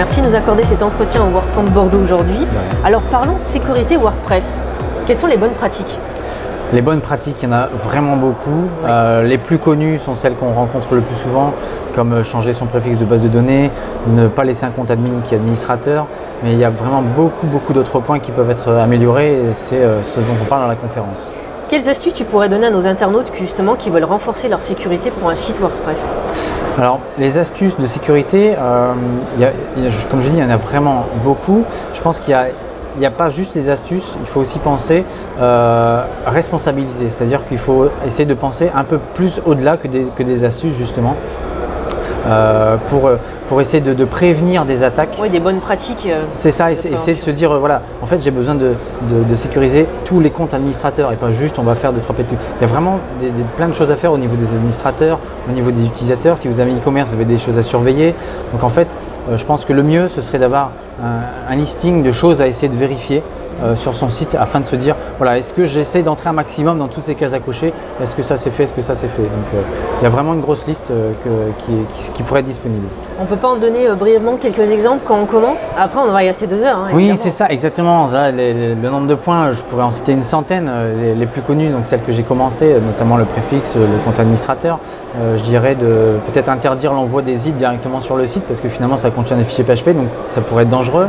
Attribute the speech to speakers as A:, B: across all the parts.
A: Merci de nous accorder cet entretien au WordCamp Bordeaux aujourd'hui. Alors parlons sécurité WordPress. Quelles sont les bonnes pratiques?
B: Les bonnes pratiques, il y en a vraiment beaucoup. Les plus connues sont celles qu'on rencontre le plus souvent, comme changer son préfixe de base de données, ne pas laisser un compte admin qui est administrateur. Mais il y a vraiment beaucoup d'autres points qui peuvent être améliorés et c'est ce dont on parle dans la conférence.
A: Quelles astuces tu pourrais donner à nos internautes justement qui veulent renforcer leur sécurité pour un site WordPress?
B: Alors, les astuces de sécurité, comme je dis, il y en a vraiment beaucoup. Je pense qu'il n'y a pas juste les astuces, il faut aussi penser responsabilité. C'est-à-dire qu'il faut essayer de penser un peu plus au-delà que des astuces justement. Pour essayer de prévenir des attaques.
A: Oui, des bonnes pratiques.
B: C'est ça, essayer de se dire, voilà, en fait j'ai besoin de sécuriser tous les comptes administrateurs et pas juste on va faire 2-3 pétus. Il y a vraiment plein de choses à faire au niveau des administrateurs, au niveau des utilisateurs. Si vous avez e-commerce, vous avez des choses à surveiller. Donc en fait, je pense que le mieux, ce serait d'avoir un listing de choses à essayer de vérifier sur son site afin de se dire, voilà, est-ce que j'essaie d'entrer un maximum dans toutes ces cases à cocher? Est-ce que ça c'est fait? Est-ce que ça c'est fait? Donc il y a vraiment une grosse liste qui pourrait être disponible.
A: On peut pas en donner brièvement quelques exemples quand on commence? Après on va y rester 2 heures. Hein,
B: oui, c'est ça, exactement. Là, le nombre de points, je pourrais en citer une centaine. Les plus connus, donc celles que j'ai commencé, notamment le préfixe, le compte administrateur. Je dirais de peut-être interdire l'envoi des zips directement sur le site parce que finalement ça contient des fichiers PHP, donc ça pourrait être dangereux.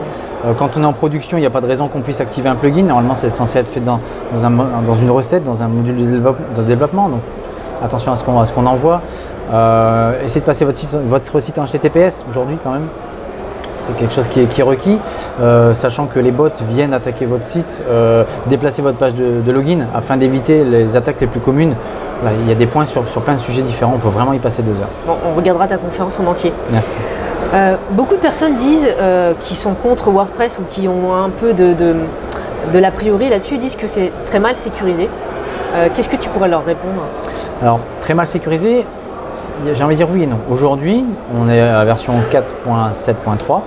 B: Quand on est en production, il n'y a pas de raison qu'on puisse activer un plugin. Normalement, c'est censé être fait dans une recette, dans un module de développement. Donc attention à ce qu'on envoie. Essayez de passer votre site en HTTPS aujourd'hui quand même. C'est quelque chose qui est requis, sachant que les bots viennent attaquer votre site, déplacer votre page de login afin d'éviter les attaques les plus communes. Là, il y a des points sur plein de sujets différents, on peut vraiment y passer 2 heures.
A: Bon, on regardera ta conférence en entier.
B: Merci.
A: Beaucoup de personnes disent qu'ils sont contre WordPress ou qui ont un peu de l'a priori là-dessus, disent que c'est très mal sécurisé. Qu'est-ce que tu pourrais leur répondre?
B: Alors, très mal sécurisé, j'ai envie de dire oui et non. Aujourd'hui, on est à la version 4.7.3.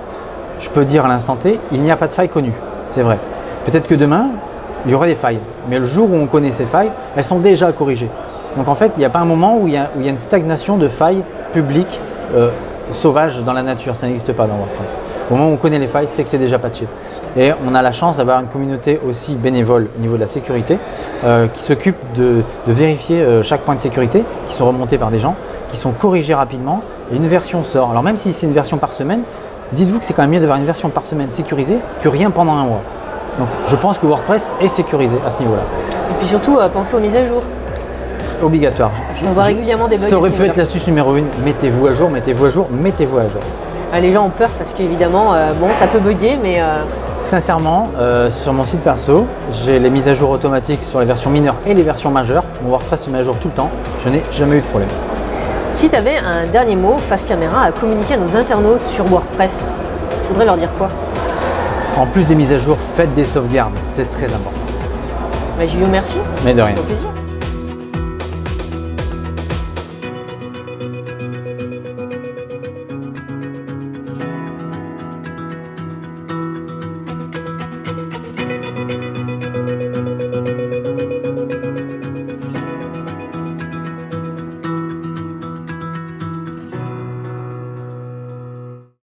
B: Je peux dire à l'instant T, il n'y a pas de faille connue, c'est vrai. Peut-être que demain, il y aura des failles. Mais le jour où on connaît ces failles, elles sont déjà corrigées. Donc en fait, il n'y a pas un moment où il y a une stagnation de failles publiques sauvages dans la nature. Ça n'existe pas dans WordPress. Au moment où on connaît les failles, c'est que c'est déjà patché. Et on a la chance d'avoir une communauté aussi bénévole au niveau de la sécurité qui s'occupe de vérifier chaque point de sécurité qui sont remontés par des gens, qui sont corrigés rapidement et une version sort. Alors même si c'est une version par semaine, dites-vous que c'est quand même mieux d'avoir une version par semaine sécurisée que rien pendant un mois. Donc je pense que WordPress est sécurisé à ce niveau-là.
A: Et puis surtout, pensez aux mises à jour.
B: Obligatoire.
A: Parce qu'on voit régulièrement des bugs.
B: Ça aurait pu être l'astuce numéro 1. Mettez-vous à jour, mettez-vous à jour, mettez-vous à jour.
A: Les gens ont peur parce qu'évidemment, bon, ça peut bugger, mais…
B: Sincèrement, sur mon site perso, j'ai les mises à jour automatiques sur les versions mineures et les versions majeures. Mon WordPress se met à jour tout le temps. Je n'ai jamais eu de problème.
A: Si tu avais un dernier mot face caméra à communiquer à nos internautes sur WordPress, tu voudrais leur dire quoi?
B: En plus des mises à jour, faites des sauvegardes. C'est très important.
A: Julio, merci.
B: Mais de rien.
A: Au plaisir.